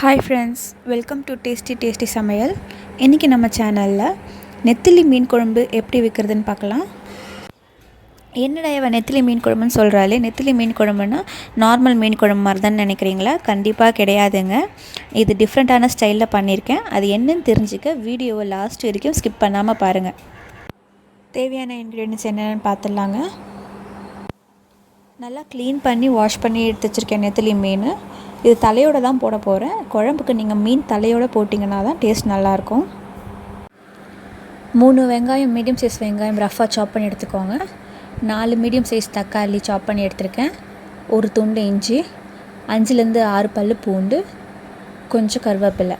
Hi friends, welcome to Tastytastysamayal. இன்றைக்கி நம்ம சேனலில் நெத்திலி மீன் குழம்பு எப்படி வைக்கிறதுன்னு பார்க்கலாம். என்னடா இவன் நெத்திலி மீன் குழம்புன்னு சொல்கிறாளே, நெத்திலி மீன் குழம்புன்னா நார்மல் மீன் குழம்பு மாதிரி தான் நினைக்கிறீங்களா? கண்டிப்பாக கிடையாதுங்க. இது டிஃப்ரெண்ட்டான ஸ்டைலில் பண்ணியிருக்கேன். அது என்னன்னு தெரிஞ்சுக்க வீடியோவை லாஸ்ட் வரைக்கும் ஸ்கிப் பண்ணாமல் பாருங்கள். தேவையான இன்க்ரீடியன்ட்ஸ் என்னென்னு பார்த்துடலாங்க. நல்லா க்ளீன் பண்ணி வாஷ் பண்ணி எடுத்து வச்சுருக்கேன் நெத்திலி மீன். இது தலையோடு தான் போட போகிறேன். குழம்புக்கு நீங்கள் மீன் தலையோடு போட்டிங்கன்னா தான் டேஸ்ட் நல்லாயிருக்கும். 3 வெங்காயம், மீடியம் சைஸ் வெங்காயம் ரஃபாக சாப் பண்ணி எடுத்துக்கோங்க. 4 மீடியம் சைஸ் தக்காளி சாப் பண்ணி எடுத்துருக்கேன். ஒரு துண்டு இஞ்சி, 5லேருந்து 6 பல் பூண்டு, கொஞ்சம் கருவேப்பிலை.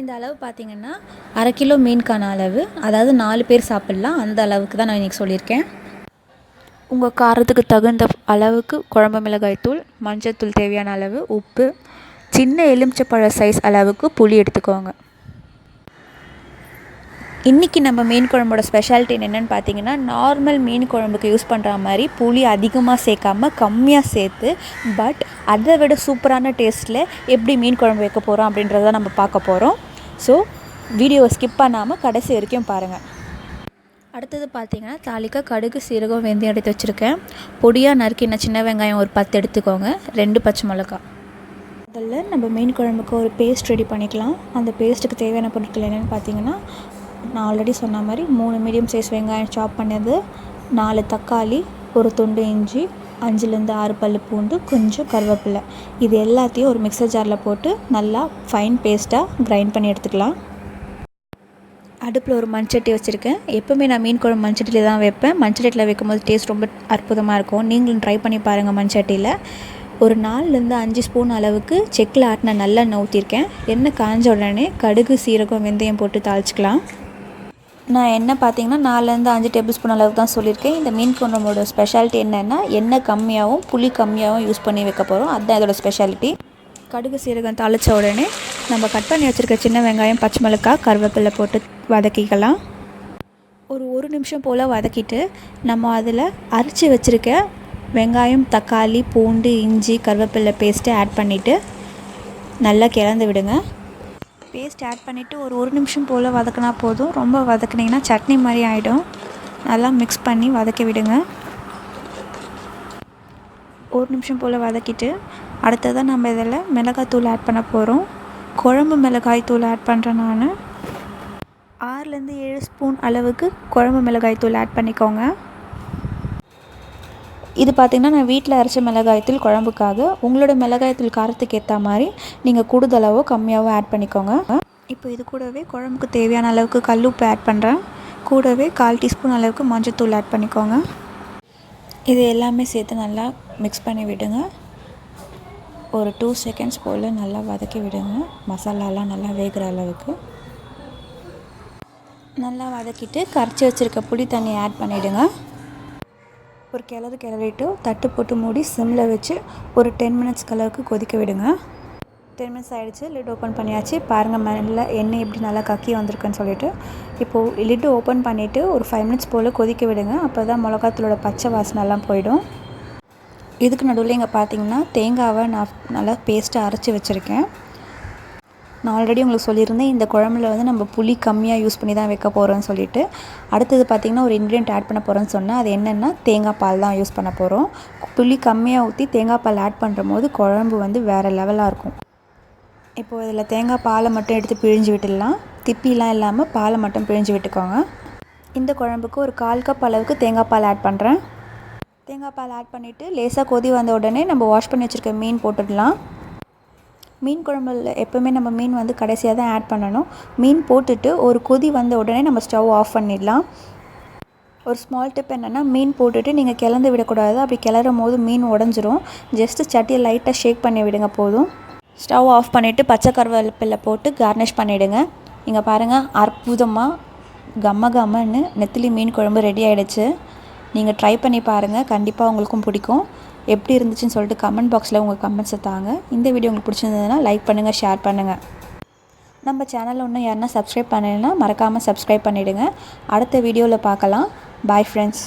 இந்த அளவு பார்த்திங்கன்னா 1/2 கிலோ மீனுக்கான அளவு, அதாவது 4 பேர் சாப்பிட்லாம். அந்த அளவுக்கு தான் நான் இன்றைக்கி சொல்லியிருக்கேன். உங்கள் காரத்துக்கு தகுந்த அளவுக்கு குழம்பு மிளகாய்த்தூள், மஞ்சள்தூள் தேவையான அளவு, உப்பு, சின்ன எலுமிச்சப்பழ சைஸ் அளவுக்கு புளி எடுத்துக்கோங்க. இன்றைக்கி நம்ம மீன் குழம்போட ஸ்பெஷாலிட்டி என்னென்னு பார்த்தீங்கன்னா, நார்மல் மீன் குழம்புக்கு யூஸ் பண்ணுற மாதிரி புளி அதிகமாக சேர்க்காம கம்மியாக சேர்த்து, பட் அதை விட சூப்பரான டேஸ்ட்டில் எப்படி மீன் குழம்பு வைக்க போகிறோம் அப்படின்றத நம்ம பார்க்க போகிறோம். ஸோ வீடியோவை ஸ்கிப் பண்ணாமல் கடைசி வரைக்கும் பாருங்கள். அடுத்தது பார்த்திங்கன்னா, தாளிக்க கடுகு, சீரகம், வெந்தயம் எடுத்து வச்சுருக்கேன். பொடியாக நறுக்கின சின்ன வெங்காயம் ஒரு 10 எடுத்துக்கோங்க. 2 பச்சை மிளகாய். அதில் நம்ம மீன் குழம்புக்கு ஒரு பேஸ்ட் ரெடி பண்ணிக்கலாம். அந்த பேஸ்ட்டுக்கு தேவையான பொருட்கள் என்னென்னு பார்த்தீங்கன்னா, நான் ஆல்ரெடி சொன்ன மாதிரி 3 மீடியம் சைஸ் வெங்காயம் சாப் பண்ணது, 4 தக்காளி, ஒரு துண்டு இஞ்சி, 5லேருந்து 6 பல் பூண்டு, கொஞ்சம் கருவேப்பிலை. இது எல்லாத்தையும் ஒரு மிக்சர் ஜாரில் போட்டு நல்லா ஃபைன் பேஸ்ட்டாக கிரைண்ட் பண்ணி எடுத்துக்கலாம். அடுப்பில் ஒரு மண்சட்டி வச்சுருக்கேன். எப்போவுமே நான் மீன் குழம்பு மண்சட்டியில் தான் வைப்பேன். மண்சட்டியில் வைக்கும்போது டேஸ்ட் ரொம்ப அற்புதமாக இருக்கும். நீங்களும் ட்ரை பண்ணி பாருங்கள். மண்சட்டியில் ஒரு 4லேருந்து 5 ஸ்பூன் அளவுக்கு செக்கில் ஆட்டின நல்லெண்ணெய் ஊற்றிருக்கேன். எண்ணெய் காஞ்ச உடனே கடுகு, சீரகம், வெந்தயம் போட்டு தாளிச்சிக்கலாம். நான் எண்ணெய் பார்த்திங்கன்னா 4லேருந்து 5 டேபிள் ஸ்பூன் அளவுக்கு தான் சொல்லியிருக்கேன். இந்த மீன் குழம்போட ஸ்பெஷாலிட்டி என்னென்னா, எண்ணெய் கம்மியாகவும் புளி கம்மியாகவும் யூஸ் பண்ணி வைக்க போகிறோம். அதுதான் இதோட ஸ்பெஷாலிட்டி. கடுகு, சீரகம் தாளித்த உடனே நம்ம கட் பண்ணி வச்சுருக்க சின்ன வெங்காயம், பச்சை மிளகாய், கருவேப்பிலை போட்டு வதக்கிக்கலாம். ஒரு நிமிஷம் போல் வதக்கிட்டு நம்ம அதில் அரைச்சி வச்சுருக்க வெங்காயம், தக்காளி, பூண்டு, இஞ்சி, கருவேப்பிலை பேஸ்ட்டு ஆட் பண்ணிவிட்டு நல்லா கிளந்து விடுங்க. பேஸ்ட் ஆட் பண்ணிவிட்டு ஒரு நிமிஷம் போல் வதக்கினா போதும். ரொம்ப வதக்குனிங்கன்னா சட்னி மாதிரி ஆகிடும். நல்லா மிக்ஸ் பண்ணி வதக்கி விடுங்க. 1 நிமிஷம் போல் வதக்கிட்டு அடுத்ததான் நம்ம இதில் மிளகாய்த்தூள் ஆட் பண்ண போகிறோம். குழம்பு மிளகாய்த்தூள் ஆட் பண்ணுறேன். நான் 6லேருந்து 7 ஸ்பூன் அளவுக்கு குழம்பு மிளகாய்த்தூள் ஆட் பண்ணிக்கோங்க. இது பார்த்திங்கன்னா நான் வீட்டில் அரைச்ச மிளகாய்த்தூள் குழம்புக்காக. உங்களோட மிளகாய்த்தூள் காரத்துக்கு ஏற்ற மாதிரி நீங்கள் கூடுதலாவோ கம்மியாகவோ ஆட் பண்ணிக்கோங்க. இப்போ இது கூடவே குழம்புக்கு தேவையான அளவுக்கு கல்லுப்பு ஆட் பண்ணுறேன். கூடவே 1/4 டீஸ்பூன் அளவுக்கு மஞ்சள்தூள் ஆட் பண்ணிக்கோங்க. இது எல்லாமே சேர்த்து நல்லா மிக்ஸ் பண்ணி விடுங்க. ஒரு 2 செகண்ட்ஸ் போல் நல்லா வதக்கி விடுங்க. மசாலாலாம் நல்லா வேகிற அளவுக்கு நல்லா வதக்கிட்டு கரைச்சி வச்சுருக்க புளி தண்ணி ஆட் பண்ணிவிடுங்க. ஒரு கிளறிட்டு தட்டு போட்டு மூடி சிம்மில் வச்சு ஒரு 10 மினிட்ஸ்க்கு அளவுக்கு கொதிக்க விடுங்க. 10 மினிட்ஸ் ஆகிடுச்சு. லிட் ஓப்பன் பண்ணியாச்சு. பாருங்கள் மேலே எண்ணெய் எப்படி நல்லா கக்கி வந்திருக்குன்னு சொல்லிட்டு. இப்போது லிட் ஓப்பன் பண்ணிவிட்டு ஒரு 5 மினிட்ஸ் போல் கொதிக்க விடுங்க. அப்போ தான் மிளகாத்தூளோட பச்சை வாசனைலாம் போயிடும். இதுக்கு நடுவில் இங்கே பார்த்தீங்கன்னா தேங்காவை நான் நல்லா பேஸ்ட்டாக அரைச்சி வச்சுருக்கேன். நான் ஆல்ரெடி உங்களுக்கு சொல்லியிருந்தேன், இந்த குழம்புல வந்து நம்ம புளி கம்மியாக யூஸ் பண்ணி தான் வைக்க போகிறோன்னு சொல்லிட்டு. அடுத்தது பார்த்திங்கன்னா ஒரு இன்க்ரீடியன்ட் ஆட் பண்ண போகிறேன்னு சொன்னேன். அது என்னென்னா தேங்காய் பால் தான் யூஸ் பண்ண போகிறோம். புளி கம்மியாக ஊற்றி தேங்காய் பால் ஆட் பண்ணுற போது குழம்பு வந்து வேறு லெவலாக இருக்கும். இப்போது இதில் தேங்காய் பாலை மட்டும் எடுத்து பிழிஞ்சு விட்டுடலாம். திப்பிலாம் இல்லாமல் பாலை மட்டும் பிழிஞ்சு விட்டுக்கோங்க. இந்த குழம்புக்கு ஒரு 1/4 கப் அளவுக்கு தேங்காய் பால் ஆட் பண்ணுறேன். தேங்காய் பால் ஆட் பண்ணிவிட்டு லேசாக கொதி வந்த உடனே நம்ம வாஷ் பண்ணி வச்சுருக்க மீன் போட்டுடலாம். மீன் குழம்புல எப்போவுமே நம்ம மீன் வந்து கடைசியாக தான் ஆட் பண்ணணும். மீன் போட்டுட்டு ஒரு கொதி வந்த உடனே நம்ம ஸ்டவ் ஆஃப் பண்ணிடலாம். ஒரு ஸ்மால் டிப் என்னென்னா, மீன் போட்டுட்டு நீங்கள் கிளந்து விடக்கூடாது. அப்படி கிளறும் போது மீன் உடஞ்சிரும். ஜஸ்ட்டு சட்டியை லைட்டாக ஷேக் பண்ணி விடுங்க போதும். ஸ்டவ் ஆஃப் பண்ணிவிட்டு பச்சை கருவேப்பிலை போட்டு கார்னிஷ் பண்ணிவிடுங்க. இங்கே பாருங்கள், அற்புதமாக கம்மன்னு நெத்திலி மீன் குழம்பு ரெடி ஆகிடுச்சு. நீங்கள் ட்ரை பண்ணி பாருங்கள். கண்டிப்பாக உங்களுக்கும் பிடிக்கும். எப்படி இருந்துச்சுன்னு சொல்லிட்டு கமெண்ட் பாக்ஸில் உங்கள் கமெண்ட்ஸை தாங்க. இந்த வீடியோ உங்களுக்கு பிடிச்சிருந்ததுன்னா லைக் பண்ணுங்கள், ஷேர் பண்ணுங்கள். நம்ம சேனலில் இன்னும் யாருன்னா சப்ஸ்கிரைப் பண்ணலைன்னா மறக்காமல் சப்ஸ்கிரைப் பண்ணிவிடுங்க. அடுத்த வீடியோவில் பார்க்கலாம். Bye friends.